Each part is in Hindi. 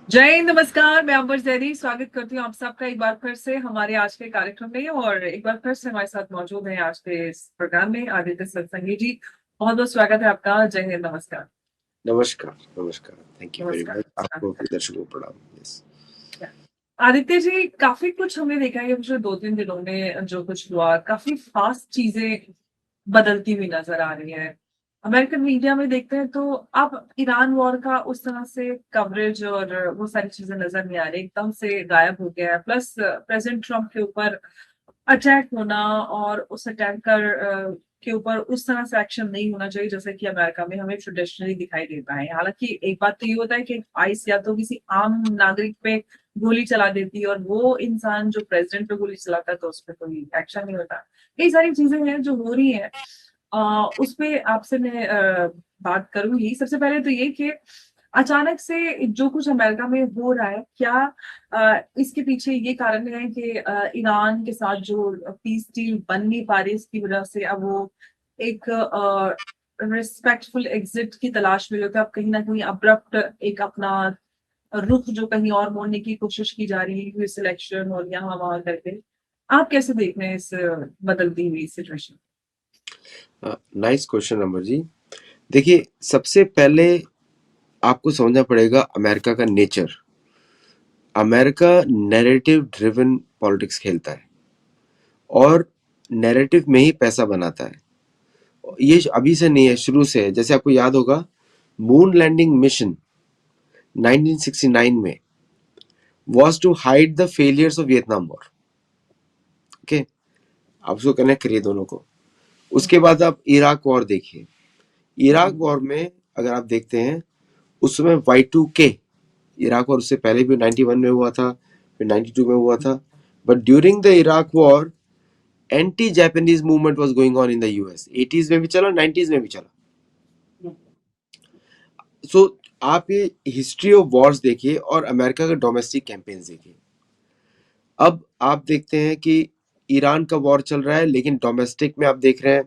जय हिंद, नमस्कार। मैं अंबर जैदी स्वागत करती हूँ आप सबका एक बार फिर से हमारे आज के कार्यक्रम में। और एक बार फिर से हमारे साथ मौजूद हैं आज के इस प्रोग्राम में आदित्य सत्संगी जी। बहुत बहुत स्वागत है आपका। जय हिंद, नमस्कार। नमस्कार, नमस्कार। थैंक यू वेरी नमस्कार, मच। आपको नमस्कार। भी दर्शकों को प्रणाम। यस। आदित्य जी, काफी कुछ हमने देखा है कि पिछले 2-3 दिनों में जो कुछ हुआ, काफी फास्ट चीजें बदलती हुई नजर आ रही है। अमेरिकन मीडिया में देखते हैं तो अब ईरान वॉर का उस तरह से कवरेज और वो सारी चीजें नजर नहीं आ रही, एकदम से गायब हो गया है। प्लस प्रेसिडेंट ट्रम्प के ऊपर अटैक होना और उस अटैकर के ऊपर उस तरह से एक्शन नहीं होना चाहिए जैसे कि अमेरिका में हमें ट्रेडिशनली दिखाई देता है। हालांकि एक बात तो ये होता है कि आइस या तो किसी आम नागरिक पे गोली चला देती है और वो इंसान जो प्रेसिडेंट पे गोली चलाता है तो उस पर कोई एक्शन नहीं होता। कई सारी चीजें हैं जो हो रही हैं। उस पे आपसे मैं बात करूंगी। सबसे पहले तो ये कि अचानक से जो कुछ अमेरिका में हो रहा है, क्या इसके पीछे ये कारण है कि ईरान के साथ जो पीस डील बन नहीं पा रही, इसकी वजह से अब वो एक रिस्पेक्टफुल एग्जिट की तलाश में होता है। अब कहीं ना कहीं अब्रप्ट एक अपना रुख जो कहीं और मोड़ने की कोशिश की जा रही है सिलेक्शन और यहाँ वहां करके। आप कैसे देख रहे हैं इस बदलती हुई situation? Nice question Amar ji. देखिए, सबसे पहले आपको समझना पड़ेगा अमेरिका का nature. America narrative driven politics खेलता है और नैरेटिव में ही पैसा बनाता है। ये अभी से नहीं है, शुरू से है। जैसे आपको याद होगा, मून लैंडिंग मिशन 1969 में was to hide the failures of Vietnam war. Okay, आप उसको कनेक्ट करिए दोनों को। उसके बाद आप इराक वॉर देखिए। इराक वॉर में अगर आप देखते हैं, उस समय Y2K, इराक वॉर उससे पहले भी 91 में हुआ था, फिर 92 में हुआ था। But during the Iraq war anti Japanese movement was going on in the US. 80s में भी चला, 90s में भी चला। सो आप ये हिस्ट्री ऑफ वॉर्स देखिए और अमेरिका का डोमेस्टिक कैंपेन्स देखिए। अब आप देखते हैं कि ईरान का वॉर चल रहा है, लेकिन डोमेस्टिक में आप देख रहे हैं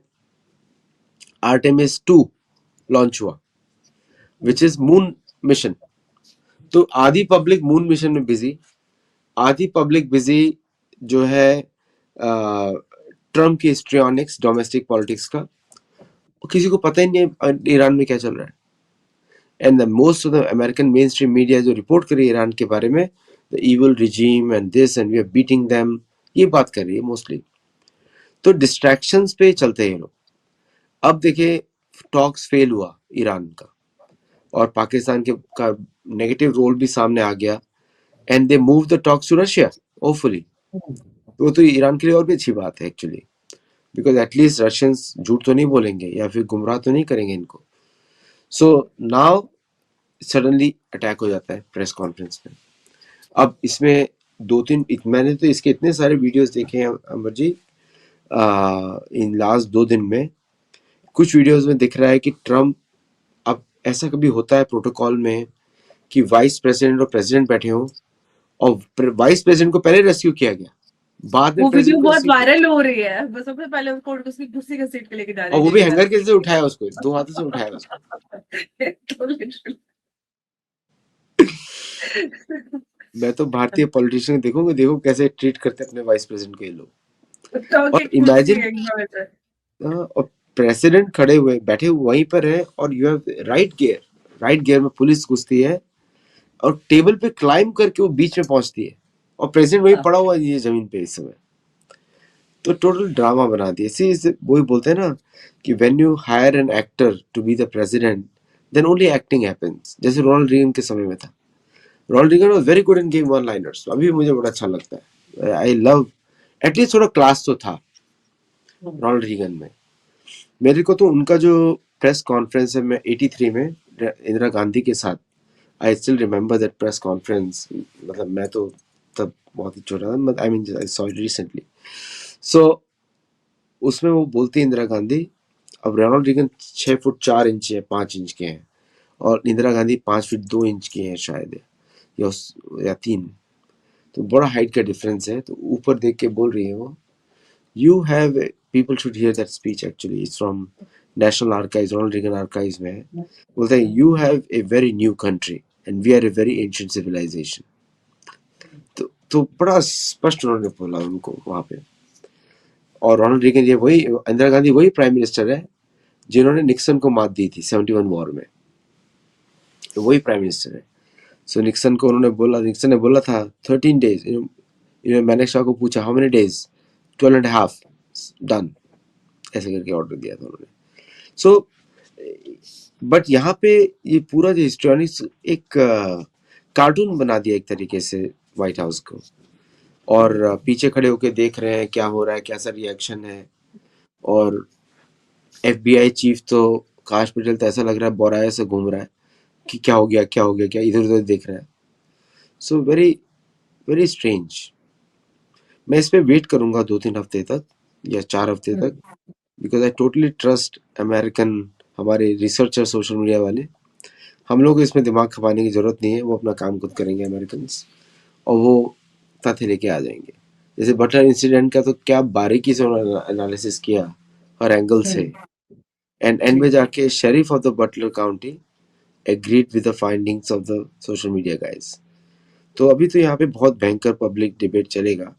आर्टेमिस 2 लॉन्च हुआ, विच इज मून मिशन। तो आधी पब्लिक मून मिशन में बिजी, आधी पब्लिक बिजी जो है ट्रम्प की हिस्ट्रियोनिक्स, डोमेस्टिक पॉलिटिक्स का। किसी को पता ही नहीं है ईरान में क्या चल रहा है। And the most of the American mainstream media जो रिपोर्ट कर रही है ईरान के बारे में, the evil regime and this and we are beating them, ये बात कर रही है मोस्टली। तो डिस्ट्रैक्शंस पे चलते हैं ये लोग। अब देखिए, टॉक्स फेल हुआ ईरान का और पाकिस्तान के का नेगेटिव रोल भी सामने आ गया। And they move the talks to Russia, hopefully. वो तो ईरान के लिए और भी अच्छी बात है एक्चुअली, बिकॉज एटलीस्ट रशियंस झूठ तो नहीं बोलेंगे या फिर गुमराह तो नहीं करेंगे इनको। सो नाउ सडनली अटैक हो जाता है प्रेस कॉन्फ्रेंस में। अब इसमें दो तीन मैंने तो इसके इतने सारे वीडियोस देखे हैं अमर जी, इन लास्ट 2 दिन में। कुछ वीडियोस में दिख रहा है कि ट्रम्प, अब ऐसा कभी होता है प्रोटोकॉल में कि वाइस प्रेसिडेंट और प्रेसिडेंट बैठे हों और वाइस प्रेसिडेंट को पहले रेस्क्यू किया गया, बाद में वो वीडियो प्रेसिडेंट को बहुत रेस्क्यू किया, वायरल हो रही है। बस सबसे पहले उसको उसकी कुर्सी के सीट पे लेके जा रही और है वो भी लेडी हैंगर के से आरएसएस उठाया, उसको 2 हाथों से उठाया उसको। तो literally। मैं तो भारतीय पॉलिटिशियन देखूंगा, देखो कैसे ट्रीट करते हैं अपने वाइस प्रेसिडेंट को ये लोग। तो की और कुर्सी इमेजिन, एकदम ऐसे। और प्रेसिडेंट खड़े हुए बैठे हुए वहीं पर है और you have right gear, right gear में पुलिस घुसती है और टेबल पे क्लाइम करके वो बीच में पहुंचती है और प्रेसिडेंट वहीं पड़ा हुआ है ये जमीन पे इस समय। तो टोटल ड्रामा बना दिया। इसी वही बोलते हैं ना कि when you hire an actor to be the president, then only acting happens. जैसे रोनाल्ड रीगन के समय में था। Ronald Reagan was very good in giving one liners, अभी मुझे बड़ा अच्छा लगता है। आई लव, एटलीस्ट थोड़ा क्लास तो था रोनाल्ड रीगन में। मेरे को तो उनका जो प्रेस कॉन्फ्रेंस है में 83 में इंदिरा गांधी के साथ, I still remember that press conference. मतलब मैं तो तब बहुत ही छोटा था, I mean I saw it recently. So उसमें वो बोलती है इंदिरा गांधी, अब रोनाल्ड रीगन 6 फुट 4 इंच है, 5 इंच के हैं, और इंदिरा गांधी 5 फीट 2 इंच की हैं शायद, या 3। तो बड़ा हाइट का डिफरेंस है। तो ऊपर देख के बोल रही है वो, you have, people should hear that speech actually, it's from national archives, Ronald Reagan archives में है। बोलते हैं, you have a very new country and we are a very ancient civilization. तो बड़ा स्पष्ट उन्होंने बोला उनको वहां पे। और रोनाल्ड रीगन ये वही, इंदिरा गांधी वही प्राइम मिनिस्टर है जिन्होंने निक्सन को मात दी थी 71 वॉर में, तो वही प्राइम मिनिस्टर है। सो निक्सन को उन्होंने बोला, निक्सन ने बोला था 13 डेज, मैंने शाह को पूछा how many days, 12 and half done, ऐसे करके ऑर्डर दिया था उन्होंने। सो बट यहाँ पे ये पूरा जो हिस्ट्रियनिक्स एक कार्टून बना दिया एक तरीके से व्हाइट हाउस को, और पीछे खड़े होके देख रहे हैं क्या हो रहा है, कैसा रिएक्शन है। और एफबीआई चीफ तो काश पटेल तो ऐसा लग रहा है बोराया से घूम रहा है कि क्या हो गया क्या हो गया, क्या इधर उधर देख रहा है। So very very strange. मैं इस पे वेट करूंगा 2-3 हफ्ते तक या 4 हफ्ते तक, because I totally trust American, हमारे रिसर्चर सोशल मीडिया वाले। हम लोग को इसमें दिमाग खपाने की जरूरत नहीं है, वो अपना काम खुद करेंगे अमेरिकन, और वो तथ्य लेके आ जाएंगे। जैसे बटलर इंसिडेंट का तो क्या बारीकी से उन्होंने एनालिसिस किया हर एंगल से, एंड एंड में जाके sheriff of the Butler County agreed with the findings of the social media guys. तो अभी तो यहाँ पे बहुत भयंकर पब्लिक डिबेट चलेगा।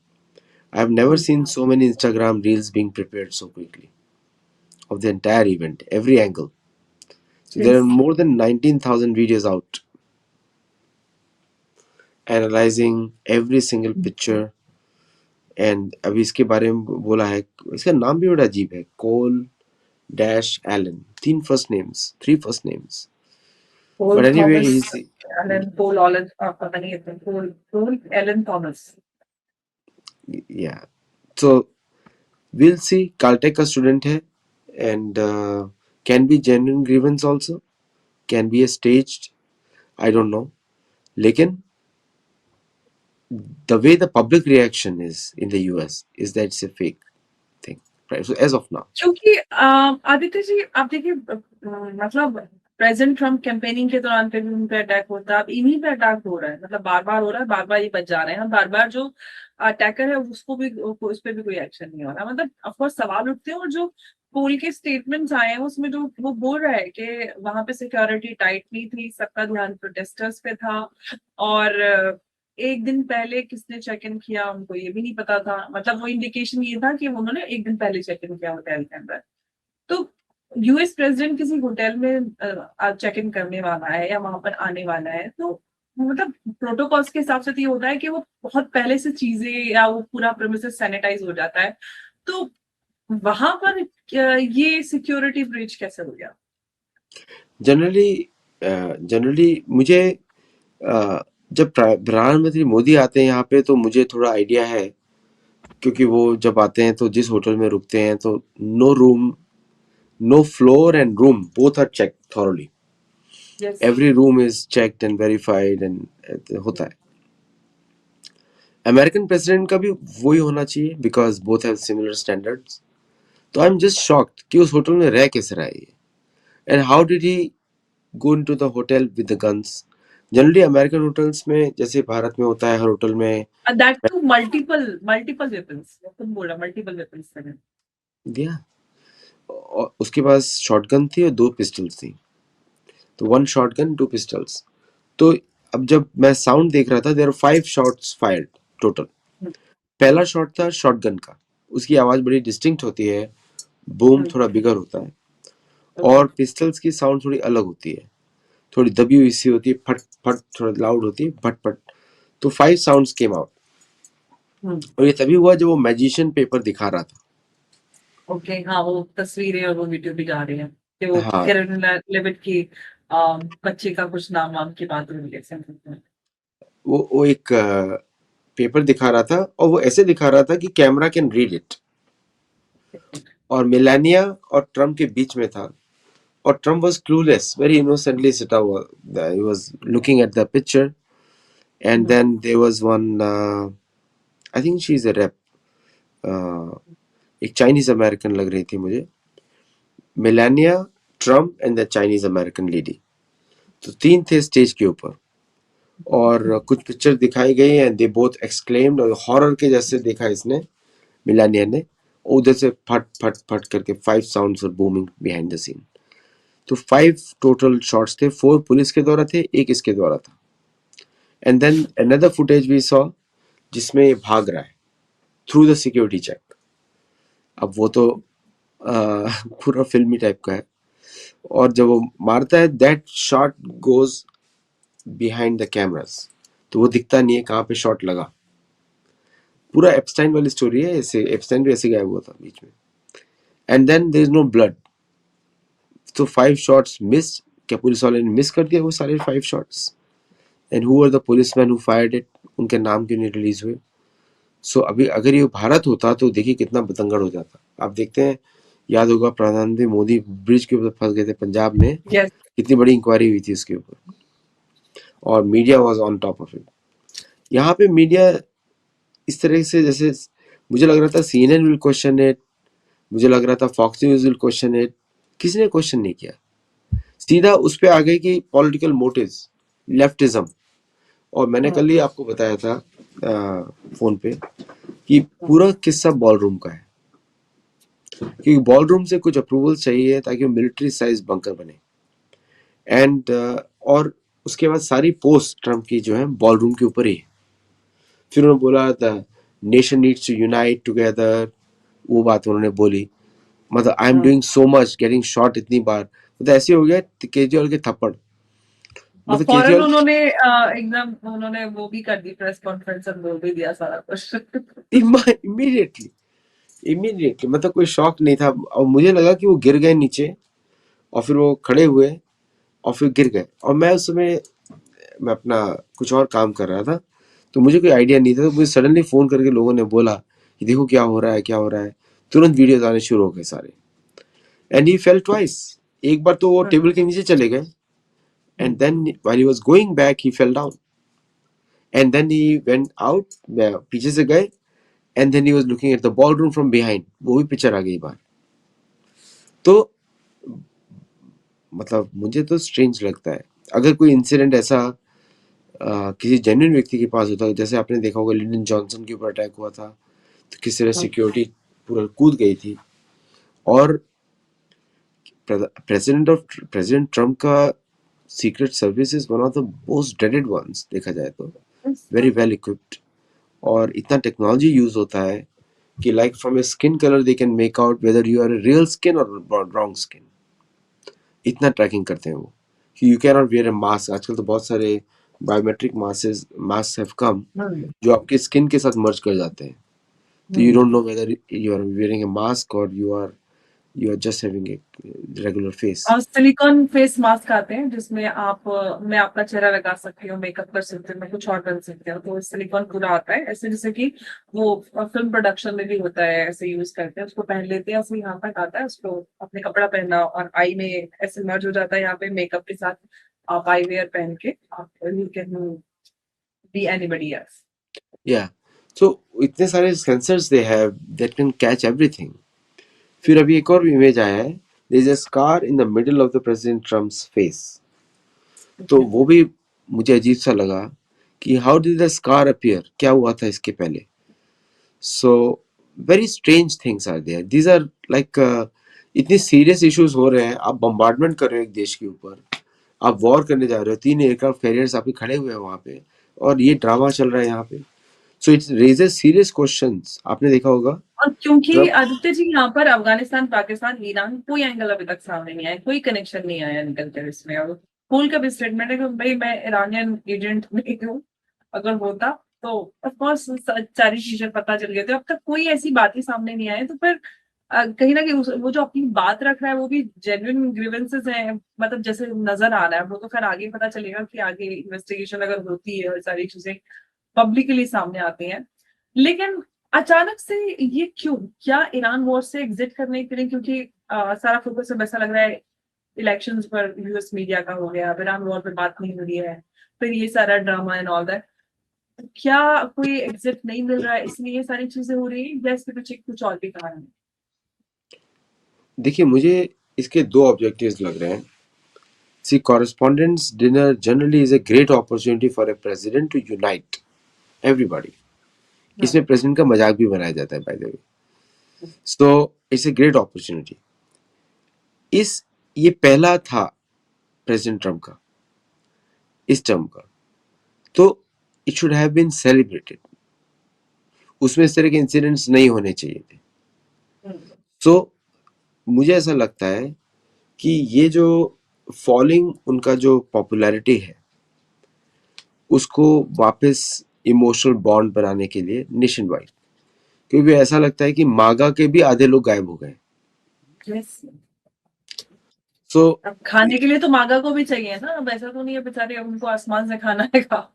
I have never seen so many Instagram reels being prepared so quickly of the entire event, every angle. So there are more than 19,000 videos out analyzing every single picture. And अभी इसके बारे में बोला है, इसका नाम भी बड़ा अजीब है, कोल dash Elon, 3 first names, 3 first names. Paul But anyway, Thomas, he's, Alan Paul Allen, पता नहीं है, Paul Allen Thomas. yeah. So we'll see. Caltech का student है, and can be genuine grievance also, can be a staged, I don't know. लेकिन the way the public reaction is in the US is that it's a fake thing, right? So as of now, क्योंकि आदित्य जी आप देखिए, मतलब प्रेसिडेंट ट्रम्प कैंपेनिंग के दौरान पे भी उन पे अटैक होता है, अब इन्हीं पे अटैक हो रहा है, मतलब बार बार हो रहा है, बार बार ये बच जा रहे हैं, बार बार जो अटैकर है उसको भी, उस पे भी कोई एक्शन नहीं हो रहा। मतलब ऑफकोर्स सवाल उठते हैं, और जो पोल के स्टेटमेंट्स आए हैं उसमें जो वो बोल रहा है कि वहां पे सिक्योरिटी टाइट नहीं थी, सबका ध्यान प्रोटेस्टर्स पे था, और एक दिन पहले किसने चेक इन किया उनको ये भी नहीं पता था। मतलब वो इंडिकेशन ये था कि उन्होंने एक दिन पहले चेक इन किया होटल के अंदर। तो यूएस प्रेसिडेंट किसी होटल में चेक इन करने वाला है या वहां पर आने वाला है, तो मतलब प्रोटोकॉल्स के हिसाब से तो ये होता है कि वो बहुत पहले से चीजें या वो पूरा प्रेमिसेस सैनिटाइज हो जाता है। तो वहां पर ये सिक्योरिटी ब्रीच कैसे हो गया? जनरली मुझे जब प्रधानमंत्री मोदी आते हैं यहाँ पे तो मुझे थोड़ा आइडिया है, क्योंकि वो जब आते हैं तो जिस होटल में रुकते हैं तो no room, no floor and room both are check thoroughly, every room is checked and verified and होता है। अमेरिकन प्रेसिडेंट का भी वही होना चाहिए, because both have similar standards. तो आई एम जस्ट शॉक्ड कि उस होटल में रह कैसे रहा है, and how did he go into the hotel with the guns. Generally American hotels में जैसे भारत में होता है, हर होटल में दैट टू मल्टीपल वेपन्स, तुम बोल रहा मल्टीपल वेपन्स दिया, और उसके पास शॉटगन थी और 2 पिस्टल्स थी, तो 1 शॉटगन 2 पिस्टल्स। तो अब जब मैं साउंड देख रहा था, देयर 5 शॉट्स फायर्ड टोटल। पहला शॉट था शॉटगन का, उसकी आवाज बड़ी डिस्टिंक्ट होती है, बूम थोड़ा बिगर होता है, और पिस्टल्स की साउंड थोड़ी अलग होती है, थोड़ी दबी हुई सी होती है, फट फट थोड़ा लाउड होती है, फट फट। तो 5 साउंड्स केम आउट, और ये तभी हुआ जब वो मैजिशियन पेपर दिखा रहा था। ओके, हाँ, वो तस्वीरें और वो वीडियो भी जा रही है कि वो हाँ, कैरोलिन लेविट की बच्चे का कुछ नाम वाम की बात हो रही है। वो एक पेपर दिखा रहा था, और वो ऐसे दिखा रहा था कि कैमरा कैन रीड इट, और मेलानिया और ट्रम्प के बीच में था, और Trump was clueless, very innocently सिटा हुआ, he was looking at the picture, and then there was one, I think she is a rep, एक चाइनीज अमेरिकन लग रही थी मुझे, Melania, Trump and the Chinese American lady. तो 3 थे स्टेज के ऊपर, और कुछ पिक्चर दिखाई गई एंड दे बोथ एक्सक्लेम्ड, और हॉरर के जैसे देखा इसने, मिलानिया ने, उधर से फट फट फट करके 5 sounds were booming behind the scene. तो 5 टोटल शॉट्स थे, 4 पुलिस के द्वारा थे, 1 इसके द्वारा था। And then another footage we saw जिसमें ये भाग रहा है थ्रू द सिक्योरिटी चेक। अब वो तो पूरा फिल्मी टाइप का है, और जब वो मारता है that shot goes behind the cameras, तो वो दिखता नहीं है कहाँ पे शॉट लगा। पूरा एप्स्टाइन वाली स्टोरी है, ऐसे एप्स्टाइन भी ऐसे गायब हुआ था बीच में। And then there is no blood, तो 5 शॉट्स मिस, क्या पुलिस वाले ने मिस कर दिया वो सारे 5 shots? And who are the policeman who fired it, उनके नाम क्यों नहीं रिलीज हुए? सो अभी अगर ये भारत होता तो देखिए कितना बतंगड़ हो जाता। आप देखते हैं, याद होगा प्रधानमंत्री मोदी ब्रिज के ऊपर फंस गए थे पंजाब में, यस। कितनी बड़ी इंक्वायरी हुई थी उसके ऊपर, और media was on top of it. यहाँ पे मीडिया इस तरह से, जैसे मुझे लग रहा था CNN विल क्वेश्चन इट, मुझे लग रहा था Fox News will question it, किसी ने क्वेश्चन नहीं किया, सीधा उस पे आ गए कि पॉलिटिकल मोटिव्स, लेफ्टिज्म। और मैंने कल ही आपको बताया था फोन पे कि पूरा किस्सा बॉलरूम का है, क्योंकि बॉलरूम से कुछ अप्रूवल चाहिए ताकि वो मिलिट्री साइज बंकर बने। एंड और उसके बाद सारी पोस्ट ट्रम्प की जो है बॉलरूम के ऊपर ही है। फिर उन्होंने बोला था nation needs to unite together, वो बात उन्होंने बोली। मतलब I am doing so much, getting shot इतनी बार, मतलब ऐसे हो गया केजरीवाल के थप्पड़। मतलब फौरन केजरीवाल उन्होंने एकदम उन्होंने वो भी कर दी प्रेस कॉन्फ्रेंस और बोल भी दिया सारा कुछ। इमीडिएटली इमीडिएटली, मतलब कोई शॉक नहीं था। और मुझे लगा कि वो गिर गए नीचे, और फिर वो खड़े हुए, और फिर गिर गए। और मैं उस समय मैं अपना कुछ और काम कर रहा था, तो मुझे कोई आइडिया नहीं था। तो मुझे सडनली फोन करके लोगों ने बोला कि देखो क्या हो रहा है, क्या हो रहा है। तुरंत वीडियोज आने शुरू हो गए सारे। एंड ही फेल ट्वाइस, एक बार तो वो टेबल के नीचे चले गए, and then while he was going back he fell down, and then he went out, पीछे से गए, and then he was looking at the ball room from behind, वो भी पिक्चर आ गई बाहर। तो मतलब मुझे तो स्ट्रेंज लगता है, अगर कोई इंसिडेंट ऐसा किसी जेन्युइन व्यक्ति के पास होता है, जैसे आपने देखा होगा लिंडन जॉनसन के ऊपर अटैक हुआ था, तो किस तरह सिक्योरिटी पूरा कूद गई थी। और प्रेसिडेंट ट्रम्प का secret service is one of the most dreaded ones, देखा जाए तो वेरी वेल इक्विप्ड, और इतना टेक्नोलॉजी यूज होता है कि like from a skin colour they can make out whether you are real skin और रॉन्ग स्किन। इतना ट्रैकिंग करते हैं वो कि you can not wear a mask. आजकल तो बहुत सारे बायोमेट्रिक मास्क हैव कम, जो आपके स्किन के साथ मर्ज कर जाते हैं, तो you don't know whether you are wearing a mask or you are just having a regular face. और सिलिकॉन फेस मास्क आते हैं जिसमें आप मैं आपका चेहरा लगा सकती हूँ, मेकअप कर सकती हूँ, मैं कुछ और कर सकती हूँ, तो सिलिकॉन पूरा आता है ऐसे, जैसे कि वो फिल्म प्रोडक्शन में भी होता है, ऐसे यूज करते हैं, उसको पहन लेते हैं, उसमें यहाँ तक आता है, उसको अपने कपड़ा पहना और आई में ऐसे मर्ज हो जाता है यहाँ पे मेकअप के साथ, आप आई वेयर पहन के आप you can be anybody else. Yeah. So इतने सारे sensors they have that can catch everything. फिर अभी एक और इमेज आया है, there is a scar in the middle of the President Trump's face. तो वो भी मुझे अजीब सा लगा कि how did the scar appear, क्या हुआ था इसके पहले? So very strange things are there. These are like इतने सीरियस इश्यूज हो रहे हैं, आप बम्बार्डमेंट कर रहे हो एक देश के ऊपर, आप वॉर करने जा रहे हो, 3 एयरक्राफ्ट कैरियर्स आपके खड़े हुए हैं वहां पे, और ये ड्रामा चल रहा है यहाँ पे। So it raises serious questions. आपने देखा होगा और क्योंकि ट्रम्प, आदित्य जी यहाँ पर अफगानिस्तान, पाकिस्तान, ईरान कोई एंगल अभी तक सामने नहीं आया, कोई कनेक्शन नहीं आया निकल कर इसमें, और फूल का भी स्टेटमेंट है कि भाई मैं ईरानियन एजेंट नहीं हूँ, अगर होता तो ऑफ कोर्स सारी चीजें पता चल गई थी। अब तक कोई ऐसी बात ही सामने नहीं आई, तो फिर कहीं ना कहीं वो जो अपनी बात रख रहा है वो भी जेन्युइन ग्रीवेंसेस है, मतलब जैसे नजर आ रहा है, वो तो खैर आगे पता चलेगा कि आगे इन्वेस्टिगेशन अगर होती है और सारी चीजें पब्लिकली सामने आती हैं। लेकिन अचानक से ये क्यों, क्या ईरान वॉर से एग्जिट करने के लिए, क्योंकि सारा फोकस अब ऐसा लग रहा है इलेक्शंस पर, यूएस मीडिया का हो गया, अब ईरान वॉर पे बात नहीं हो रही है, फिर ये सारा ड्रामा एंड ऑल दैट, क्या कोई एग्जिट नहीं मिल रहा है इसलिए ये सारी चीजें हो रही है, या इसके पीछे कुछ और भी कारण है? देखिए मुझे इसके 2 ऑब्जेक्टिव्स लग रहे हैं। See correspondents dinner generally is a great opportunity for a president to unite everybody. इसमें प्रेसिडेंट का मजाक भी बनाया जाता है by the way, so it's a great opportunity. इस ये पहला था प्रेसिडेंट ट्रम्प का इस टर्म का, तो it should have been celebrated, उसमें इस तरह के इंसिडेंट्स नहीं होने चाहिए थे। सो मुझे ऐसा लगता है कि ये जो फॉलिंग उनका जो पॉपुलैरिटी है उसको वापस इमोशनल बॉन्ड बनाने के लिए नेशन वाइड, क्योंकि ऐसा लगता है कि मागा के भी आधे लोग गायब हो गए। यस, सो अब खाने के लिए तो मागा को भी चाहिए ना, अब ऐसा तो नहीं है बेचारे अब उनको आसमान से खाना आएगा।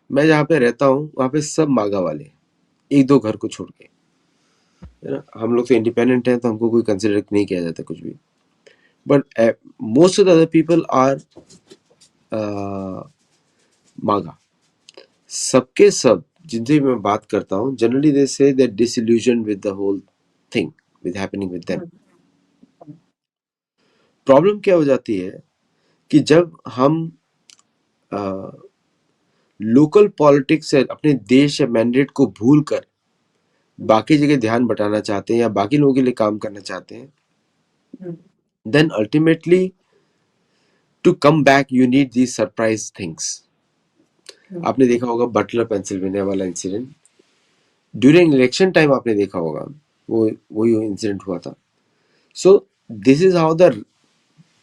मैं जहाँ पे रहता हूँ वहाँ पे सब मागा वाले, एक दो घर को छोड़ के, है ना। हम लोग तो इंडिपेंडेंट हैं तो हमको कोई कंसिडर नहीं किया जाता कुछ भी, but most of the other people are MAGA. सबके सब जिनसे भी मैं बात करता हूँ generally they say they disillusion with the whole thing with happening with them. Problem क्या हो जाती है कि जब हम लोकल पॉलिटिक्स से अपने देश या मैंडेट को भूल कर बाकी जगह ध्यान बटाना चाहते हैं या बाकी लोगों के लिए काम करना चाहते हैं, then ultimately to come back you need these surprise things. आपने देखा होगा बटलर पेंसिल्वेनिया वाला इंसिडेंट ड्यूरिंग इलेक्शन टाइम, आपने देखा होगा वो वही इंसिडेंट हुआ था। So this is how the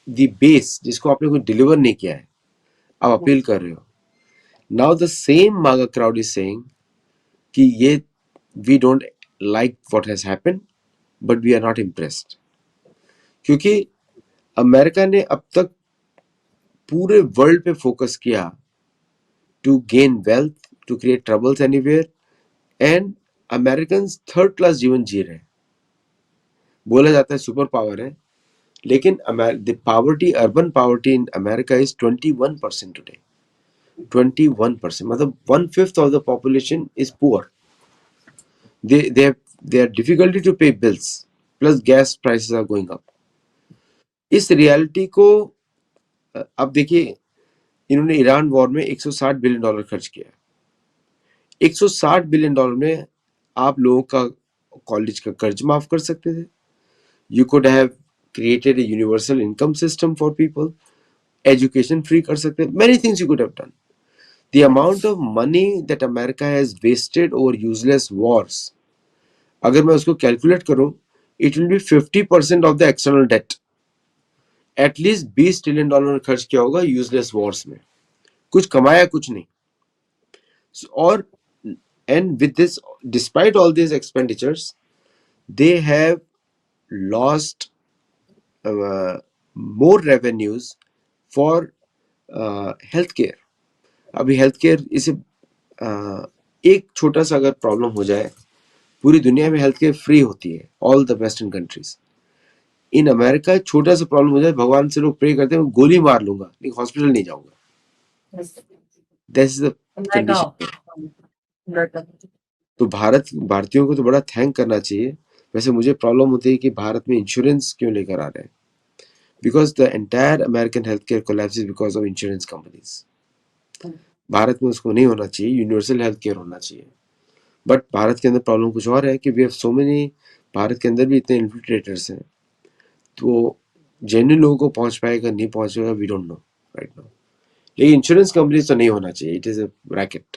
base जिसको आपने कोई डिलीवर नहीं किया है आप अपील कर रहे हो। Now the same MAGA crowd is saying कि ये we don't like what has happened but we are not impressed, क्योंकि अमेरिका ने अब तक पूरे वर्ल्ड पे फोकस किया to gain wealth, to create troubles anywhere, and American third class जीवन जी रहे हैं। बोला जाता है सुपर पावर है, लेकिन the poverty, urban poverty in America is 21% today. 21%, मतलब 1/5 of the population is poor. They have difficulty to pay bills, plus gas prices are going up. इस रियलिटी को अब देखिए, इन्होंने ईरान वॉर में $160 बिलियन खर्च किया। $160 बिलियन में आप लोगों का कॉलेज का कर्ज माफ कर सकते थे। You could have created a universal income system for people, education free कर सकते, many things you could have done. The amount of money that America has wasted over useless wars, अगर मैं उसको कैलकुलेट करूं, it will be 50% of the external debt. At least $20 trillion खर्च किया होगा यूजलेस वॉर्स में, कुछ कमाया कुछ नहीं। और and with this, despite all this expenditures, they have lost more revenues for health care. अभी हेल्थ केयर इसे एक छोटा सा अगर प्रॉब्लम हो जाए, पूरी दुनिया में हेल्थ केयर फ्री होती है, all the western countries. In America छोटा सा प्रॉब्लम हो जाए, भगवान से लोग प्रे करते हैं गोली मार लूंगा लेकिन हॉस्पिटल नहीं जाऊंगा। That's the condition. तो भारतीयों को तो बड़ा थैंक करना चाहिए। वैसे मुझे प्रॉब्लम होती है कि भारत में इंश्योरेंस क्यों लेकर आ रहे हैं, because the entire American health care collapses because of insurance companies. Bharat में उसको नहीं होना चाहिए, यूनिवर्सल हेल्थ केयर होना चाहिए। बट भारत के अंदर प्रॉब्लम कुछ और है कि we have so many, Bharat के अंदर भी इतने इन्फिल्ट्रेटर्स हैं, तो जेन्युइन लोगों को पहुंच पाएगा नहीं पहुंच पाएगा we don't know right now. लेकिन इंश्योरेंस कंपनी तो नहीं होना चाहिए, इट इज अ रैकेट।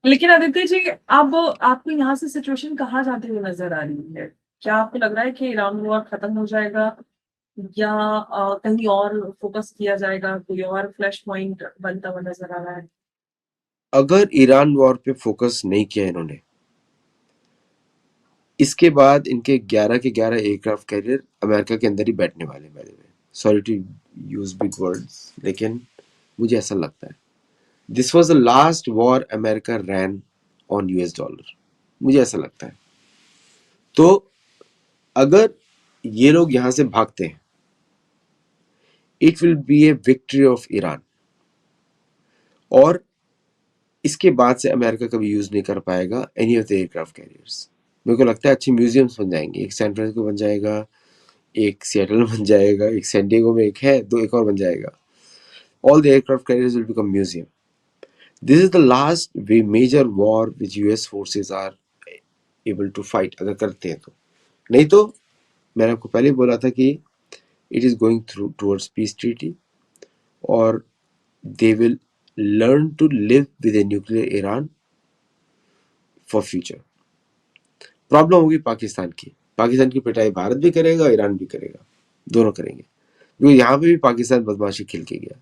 लेकिन आदित्य जी, अब आपको यहाँ से सिचुएशन कहाँ जाती हुई नजर आ रही है? क्या आपको लग रहा है कि ईरान वॉर खत्म हो जाएगा या कहीं और फोकस किया जाएगा, कोई और फ्लैश पॉइंट बनता हुआ नजर आ रहा है? अगर ईरान वॉर पे फोकस नहीं किया इन्होंने, इसके बाद इनके 11 के 11 एयरक्राफ्ट कैरियर अमेरिका के अंदर ही बैठने वाले। By the way, sorry to use big words, लेकिन मुझे ऐसा लगता है this was the last war America ran on US dollar, मुझे ऐसा लगता है। तो अगर ये लोग यहां से भागते हैं, it will be A victory of Iran, और इसके बाद से अमेरिका कभी यूज नहीं कर पाएगा any of the aircraft carriers. मेरे को लगता है अच्छी म्यूजियम्स बन जाएंगे, एक सैन फ्रांसिस्को बन जाएगा, एक सिएटल बन जाएगा, एक सैन डिएगो में एक है, दो एक और बन जाएगा। All the aircraft carriers will become museum. This is the last way major war which US forces are able to fight, अगर करते हैं तो। नहीं तो मैंने आपको पहले बोला था कि it is going through towards peace treaty, और they will learn to live with a nuclear Iran for future. Problem होगी पाकिस्तान की पिटाई भारत भी करेगा, ईरान भी करेगा, दोनों करेंगे, क्योंकि यहाँ पे भी पाकिस्तान बदमाशी खेल के गया.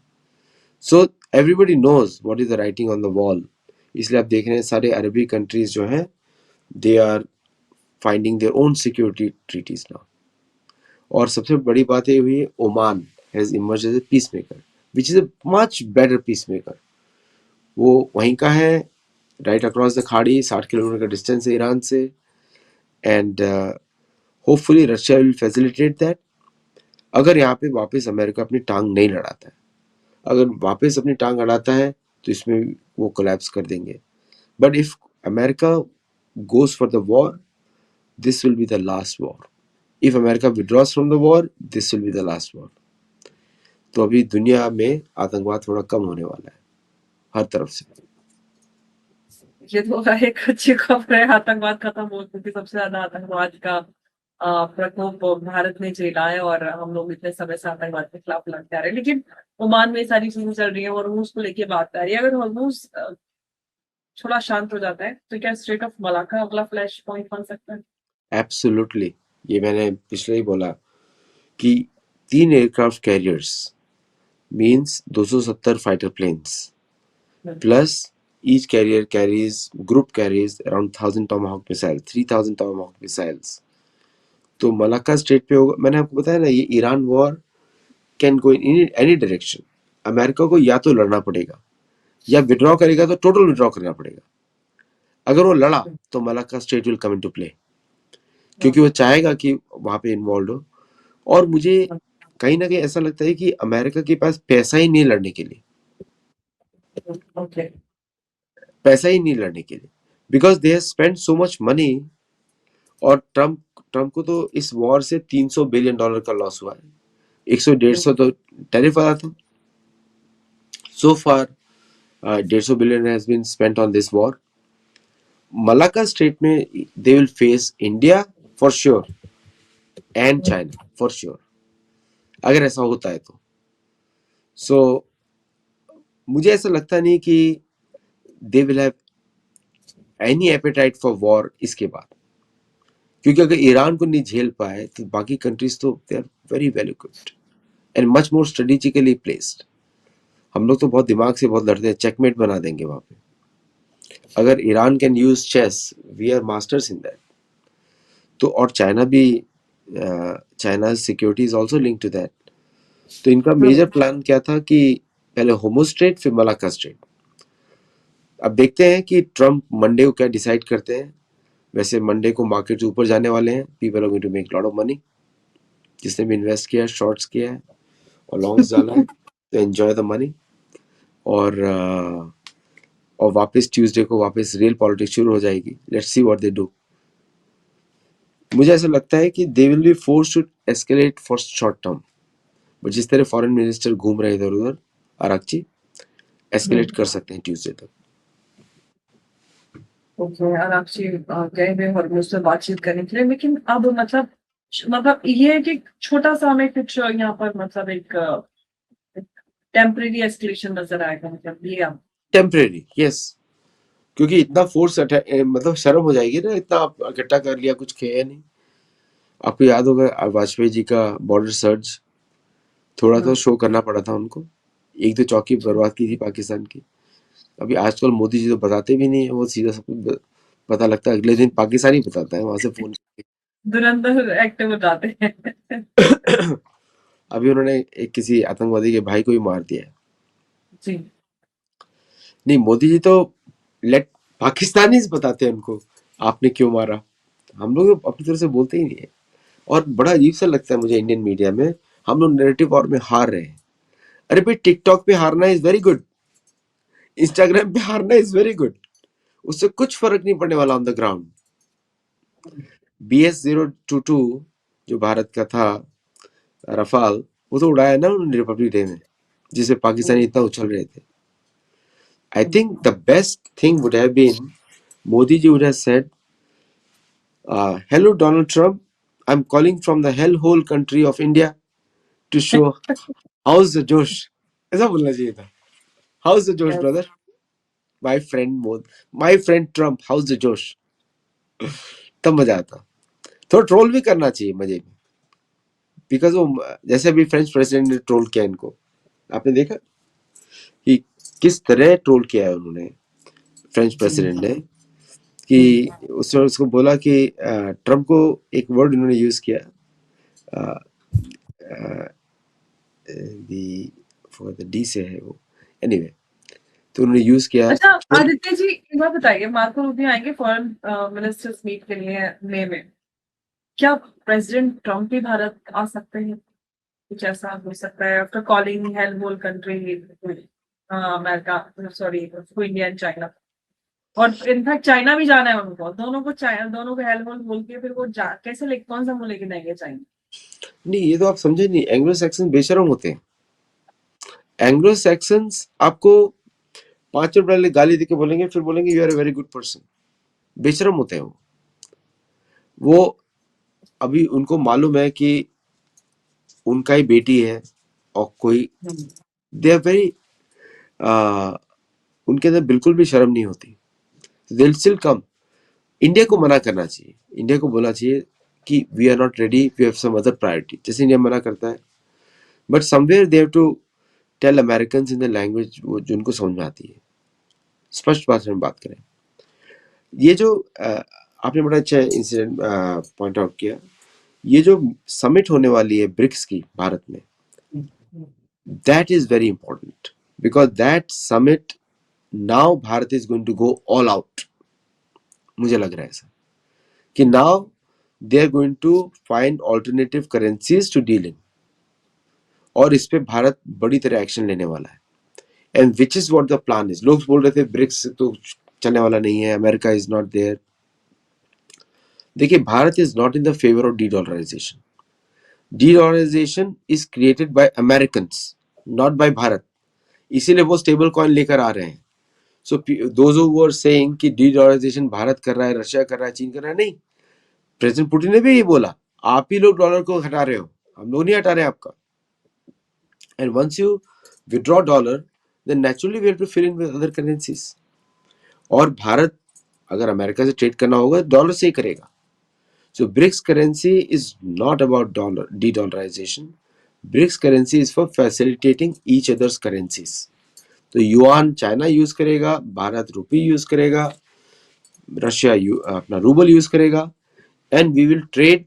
So everybody knows what is the writing on the wall. इसलिए आप देख रहे हैं सारे अरबी कंट्रीज जो हैं they are finding their own security treaties now. और सबसे बड़ी बात ये हुई है Oman has emerge as a peace maker which is a much better peace maker. वो वहीं का है, राइट अक्रॉस द खाड़ी, 60 किलोमीटर का डिस्टेंस है ईरान से. And hopefully Russia will facilitate that. अगर यहाँ पे वापस अमेरिका अपनी टांग नहीं लड़ाता है, अगर वापस अपनी टांग अड़ाता है तो इसमें वो कोलैप्स कर देंगे. But if America goes for the war, this will be the last war. If America withdraws from the war, this will be the last war. तो अभी दुनिया में आतंकवाद थोड़ा कम होने वाला है हर तरफ से. ये तो एक अच्छी खबर है, आतंकवाद खत्म हो, क्योंकि सबसे ज्यादा आतंकवाद का प्रकोप भारत ने झेला है और हम लोग इतने समय से आतंकवाद के खिलाफ लड़ते आ रहे हैं. लेकिन ओमान में ये सारी चीजें चल रही है, हॉर्मूज को लेके बात आ रही है. अगर हॉर्मूज थोड़ा शांत हो जाता है तो क्या स्ट्रेट ऑफ मलाका अगला फ्लैश पॉइंट बन सकता है? एब्सोल्युटली. ये मैंने पिछले ही बोला कि 3 aircraft carriers means 270 fighter planes plus each carrier group carries around 1000 tomahawk missiles, 3000 tomahawk missiles. तो मलाक्का स्ट्रेट पे होगा. मैंने आपको बताया ना, ये Iran war can go in any direction. America को या तो लड़ना पड़ेगा या विड्रॉ करेगा तो टोटल विड्रॉ करना पड़ेगा. अगर वो लड़ा तो Malacca straight will come into play, क्योंकि वो चाहेगा कि वहां पे इन्वॉल्व हो. और मुझे कहीं ना कहीं ऐसा लगता है कि अमेरिका के पास पैसा ही नहीं लड़ने के लिए, ओके. पैसा ही नहीं लड़ने के लिए, because they have spend so much money. और ट्रम्प को तो इस वॉर से $300 बिलियन का लॉस हुआ है. 100-150 तो टैरिफ आया था. So far 150 billion has been spent on this war. Malacca Strait में they will face India for sure and China for sure, अगर ऐसा होता है तो. सो मुझे ऐसा लगता नहीं कि they will have any apatite for war इसके बाद, क्योंकि अगर ईरान को नहीं झेल पाए तो बाकी कंट्रीज तो they are very well equipped and much more strategically placed. हम लोग तो बहुत दिमाग से बहुत लड़ते हैं, चेकमेट बना देंगे वहां पे. अगर Iran can use chess, we are masters in that. तो और चाइना भी, China security is also linked to that. तो इनका मेजर प्लान क्या था कि पहले होमो स्ट्रेट फिर मलाक्का स्ट्रेट. अब देखते हैं कि ट्रम्प मंडे को क्या डिसाइड करते हैं. वैसे मंडे को मार्केट ऊपर जाने वाले हैं. People are going to make lot of money. जिसने भी इन्वेस्ट किया है, शॉर्ट्स किया है और लॉन्ग्स डाला है, तो एंजॉय द मनी. और वापस ट्यूसडे को वापस रियल पॉलिटिक्स शुरू हो जाएगी. Let's see what they do. मुझे ऐसा लगता है कि they will be force to escalate for short term. But जिस तरह फॉरेन मिनिस्टर घूम रहे इधर उधर, आरागची एस्केलेट कर सकते हैं ट्यूसडे तक. ओके. और आपसे गए हुए हॉर्मूज से बातचीत करने के लिए, लेकिन अब मतलब ये है कि छोटा सा हमें कुछ यहाँ पर मतलब एक टेम्परेरी एस्केलेशन नजर आएगा, मतलब ये आप टेम्परेरी, यस. क्योंकि इतना फोर्स मतलब शर्म हो जाएगी ना, इतना आप इकट्ठा कर लिया, कुछ किया नहीं. आपको याद होगा वाजपेयी जी का बॉर्डर सर्च, थोड़ा तो शो करना पड़ा था उनको. एक तो चौकी बर्बाद की थी पाकिस्तान की. अभी आजकल मोदी जी तो बताते भी नहीं है, वो सीधा सब कुछ पता लगता है अगले दिन पाकिस्तानी बताता है वहां से फोन. धुरंधर एक्टिव हो जाते हैं. अभी उन्होंने एक किसी आतंकवादी के भाई को भी मार दिया है. जी. नहीं, मोदी जी तो लेट पाकिस्तानी बताते हैं उनको आपने क्यों मारा. हम लोग अपनी तरफ से बोलते ही नहीं है. और बड़ा अजीब सा लगता है मुझे इंडियन मीडिया में, हम लोग नैरेटिव वॉर में हार रहे हैं. अरे भाई, टिकटॉक पे हारना इज वेरी गुड, इंस्टाग्राम पे हारना इज वेरी गुड. उससे कुछ फर्क नहीं पड़ने वाला ऑन द ग्राउंड. BS-022 जो भारत का था, रफाल, वो तो उड़ाया ना उन्होंने रिपब्लिक डे में, जिसे पाकिस्तानी इतना उछल रहे थे. I think the best thing would have been, Modi ji would have said, hello Donald Trump, I am calling from the hell hole country of India to show house the josh. ऐसा बोलना चाहिए था. How's the Josh, Yes. brother? My friend Mod, my friend Trump. How's the Josh? तब मजा आता. थोड़ा ट्रोल भी करना चाहिए मजे में. बिकॉज वो जैसे अभी फ्रेंच प्रेसिडेंट ने ट्रोल किया इनको, आपने देखा कि किस तरह ट्रोल किया है उन्होंने फ्रेंच प्रेसिडेंट ने, कि उसने उसको बोला कि ट्रम्प को एक वर्ड उन्होंने यूज किया, दी फॉर द डी से है वो, एनीवे तो उन्होंने यूज किया. अच्छा आदित्य जी, एक बात बताइए, मार्को रूबियो आएंगे फॉरेन मिनिस्टर्स मीट के लिए मई में, क्या प्रेसिडेंट ट्रम्प भी भारत आ सकते हैं? कुछ ऐसा हो सकता है after calling hello hole country America, sorry, India and China, और इनफैक्ट चाइना भी जाना है उनको, दोनों को हेल होल बोल के फिर वो कैसे लेके, कौन सा मुंह लेके जाएंगे चाइना? नहीं, ये तो आप समझे नहीं, एंग्लो सैक्सन बेशरम होते हैं. एंग्लो सैक्सन्स आपको 5 मिनट पहले गाली देके बोलेंगे, फिर बोलेंगे you are a very good person. बेशरम होते हैं वो. अभी उनको मालूम है कि उनका ही बेटी है और कोई, दे आर वेरी, उनके अंदर बिल्कुल भी शर्म नहीं होती. They will still come. India को मना करना चाहिए, इंडिया को बोलना चाहिए कि we are not ready, we have some other priority, जैसे इंडिया मना करता है. But somewhere they have to tell American in the language वो जो उनको समझ में आती है. स्पष्ट भाषा में बात करें. ये जो आपने बड़ा अच्छा इंसिडेंट पॉइंट आउट किया, ये जो समिट होने वाली है ब्रिक्स की भारत में, that is very important because that summit now Bharat is going to go all out. मुझे लग रहा है ऐसा कि now they are going to find alternative currencies to deal in, और इस पे भारत बड़ी तरह एक्शन लेने वाला है. And which is what the plan is. लोग बोल रहे थे ब्रिक्स तो चलने वाला नहीं है, अमेरिका इज नॉट देयर. देखिए, Bharat is not in the favour of dedollarization. Dedollarization is created by Americans, not by Bharat. इसीलिए वो स्टेबल कॉइन लेकर आ रहे हैं. So those who are saying कि डीडॉलराइजेशन भारत कर रहा है, रशिया कर रहा है, चीन कर रहा है, नहीं. प्रेसिडेंट पुतिन ने भी ये बोला, आप ही लोग डॉलर को हटा रहे हो, हम लोग नहीं हटा रहे आपका. And once you withdraw dollar, then naturally we have to fill in with other currencies. और भारत अगर अमेरिका से ट्रेड करना होगा डॉलर से ही करेगा. So BRICS currency is not about dollar de-dollarization. BRICS currency is for facilitating each other's currencies. तो युआन चाइना यूज करेगा, भारत रुपी यूज करेगा, रशिया अपना रूबल यूज करेगा, and we will trade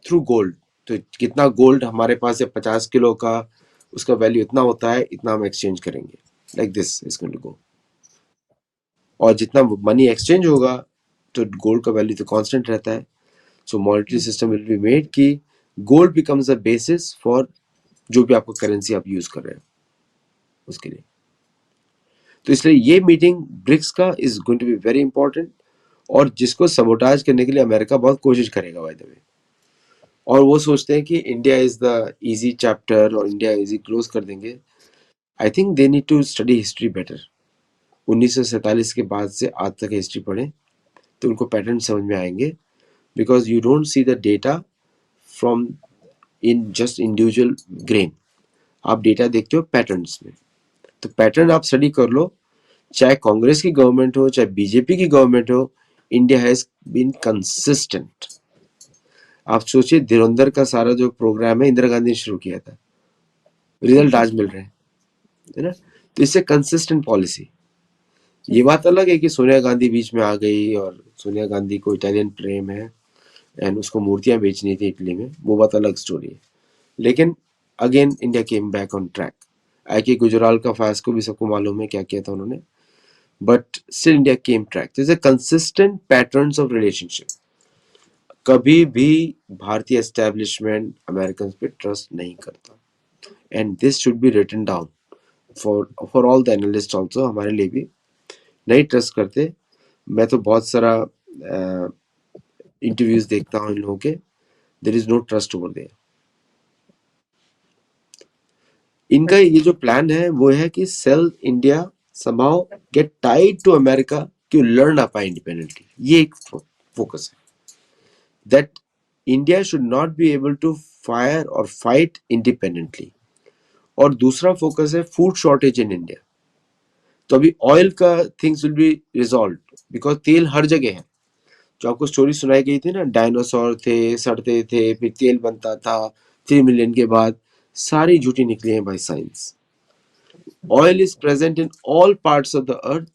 through gold. तो कितना गोल्ड हमारे पास है 50 किलो का, उसका वैल्यू इतना होता है, इतना हम एक्सचेंज करेंगे. Like this is going to go. और जितना मनी एक्सचेंज होगा तो गोल्ड का वैल्यू तो कांस्टेंट रहता है. So monetary system will be made कि gold becomes the basis for जो भी आपका करेंसी आप यूज कर रहे हो उसके लिए. तो इसलिए ये मीटिंग ब्रिक्स का is going to be very important, और जिसको सबोटाज करने के लिए अमेरिका बहुत कोशिश करेगा बाय द वे. और वो सोचते हैं कि India is the easy chapter और इंडिया इजी क्लोज कर देंगे. I think they need to study history better. 1947 के बाद से आज तक हिस्ट्री पढ़ें तो उनको पैटर्न समझ में आएंगे. Because you don't see the data from in just individual grain, आप डेटा देखते हो पैटर्न्स में. तो पैटर्न आप स्टडी कर लो, चाहे कांग्रेस की गवर्नमेंट हो चाहे बीजेपी की गवर्नमेंट हो, इंडिया हैज बीन कंसिस्टेंट. आप सोचिए धुरंधर का सारा जो प्रोग्राम है इंदिरा गांधी ने शुरू किया था, रिजल्ट आज मिल रहे हैं, है ना. तो इससे कंसिस्टेंट पॉलिसी. ये बात अलग है कि सोनिया गांधी बीच में आ गई और सोनिया गांधी को इटालियन प्रेम है एंड उसको मूर्तियां बेचनी थी इटली में, वो बात अलग स्टोरी है. लेकिन again India came back on track. I K Gujral का फायसको भी सबको मालूम है क्या किया था उन्होंने, but still India came track. This is a consistent patterns of relationship. कभी भी भारतीय एस्टेब्लिशमेंट अमेरिकन पे ट्रस्ट नहीं करता, and this should be written down for all the analyst also. हमारे लिए भी नहीं ट्रस्ट करते. मैं तो बहुत सारा इंटरव्यूज देखता हूँ इन लोगों के, there is no trust over there. इनका ये जो प्लान है वो है कि sell India somehow get tied to America कि लड़ ना पाए इंडिपेंडेंटली. ये एक फोकस है, that India should not be able to fire और फाइट इंडिपेंडेंटली. और दूसरा फोकस है फूड शॉर्टेज इन इंडिया. तो अभी ऑयल का things will be resolve because तेल हर जगह है। जो आपको स्टोरी सुनाई गई थी ना, डायनासोर थे, सड़ते थे, फिर तेल बनता था 3 मिलियन के बाद, सारी झूठी निकली है भाई science. Oil is present in all parts of the earth,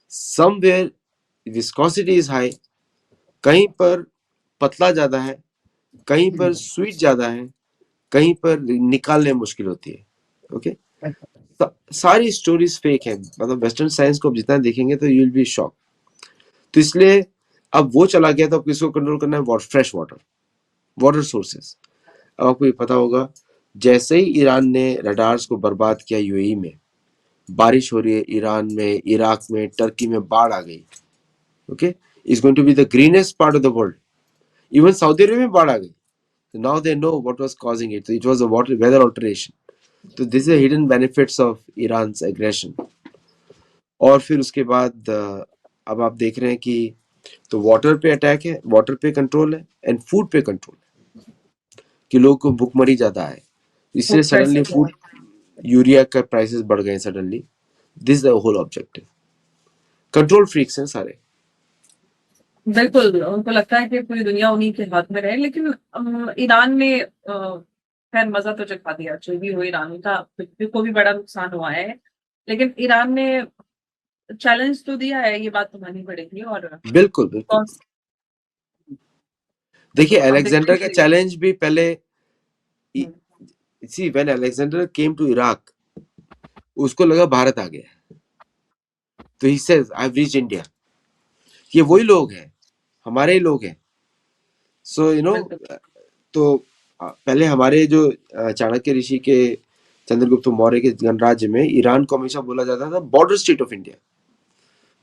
somewhere viscosity is high, कहीं पर पतला ज्यादा है, कहीं पर स्वीट ज्यादा है, कहीं पर निकालने में मुश्किल होती है। ओके, सारी स्टोरीज फेक है, मतलब वेस्टर्न साइंस को आप जितना देखेंगे तो यू विल बी शॉक। तो इसलिए अब वो चला गया, तो अब किसको कंट्रोल करना है? Fresh water, water sources. अब आपको ये पता होगा, जैसे ही ईरान ने रडार्स को बर्बाद किया यूएई में, बारिश हो रही है ईरान में, इराक में, टर्की में बाढ़ आ गई। Okay, is going to be the greenest part of the world. Even Saudi Arabia में बाढ़ आ गई। So now they know what was causing it. So it was a weather alteration. तो this is hidden benefits of Iran's aggression. और फिर उसके बाद अब आप देख रहे हैं कि तो वाटर पे अटैक है, वाटर पे कंट्रोल है, एंड फूड पे कंट्रोल है कि लोग को भूखमरी ज्यादा है, इसलिए food suddenly crisis. Food, urea का प्राइसेस बढ़ गए suddenly. This the whole objective. Control freaks हैं सारे। बिल्कुल, उनको लगता है कि पूरी दुनिया उन्हीं के हाथ में रहे, लेकिन ईरान ने खैर मजा तो चखा दिया, जो भी हो ईरान का, पृथ्वी को भी बड़ा नुकसान हुआ है, लेकिन ईरान ने चैलेंज तो दिया है, ये बात तो माननी पड़ेगी। और बिल्कुल बिल्कुल। कौन- देखिए, अब देखते अलेक्जेंडर हैं का कि- चैलेंज भी पहले, hmm, see when Alexander came to Iraq, उसको लगा भारत आ गया, तो he says I have reached India. ये वही लोग हैं, हमारे ही लोग हैं। सो यू नो, बिल्कुल तो पहले हमारे जो चाणक्य ऋषि के, चंद्रगुप्त मौर्य के गणराज्य में ईरान को हमेशा बोला जाता था बॉर्डर स्टेट ऑफ इंडिया,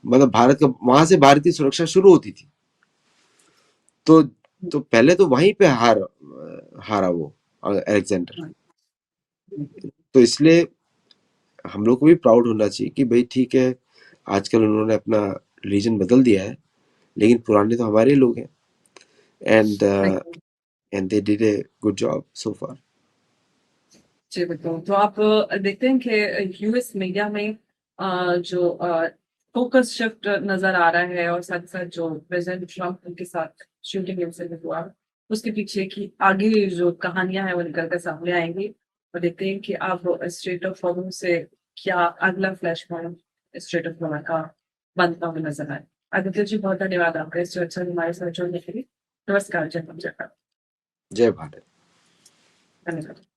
मतलब भारत का, वहां से भारत की सुरक्षा शुरू होती थी। तो पहले तो वहीं पे हारा वो अलेक्जेंडर। तो इसलिए हम लोग को भी प्राउड होना चाहिए कि भाई ठीक है, आजकल उन्होंने अपना रीजन बदल दिया है, लेकिन पुराने तो हमारे लोग हैं, एंड बिल्कुल। They did a good job so far. जी बिल्कुल। तो आप देखते हैं कि यूएस मीडिया में जो फोकस शिफ्ट नजर आ रहा है, और साथ ही साथ जो प्रेसिडेंट ट्रम्प के साथ शूटिंग इंसिडेंट हुआ, उसके पीछे की आगे जो कहानियां हैं वो निकल कर सामने आएंगी। और देखते हैं कि आप स्ट्रेट ऑफ हॉर्मुज़ से क्या अगला flash point straight of Hormuz का बनता हुआ नजर आए। आदित्य जी, बहुत धन्यवाद आपका इस चर्चा में हमारे साथ जुड़ने के लिए। नमस्कार, जय हिंद, जय भारत। जय भारत। धन्यवाद।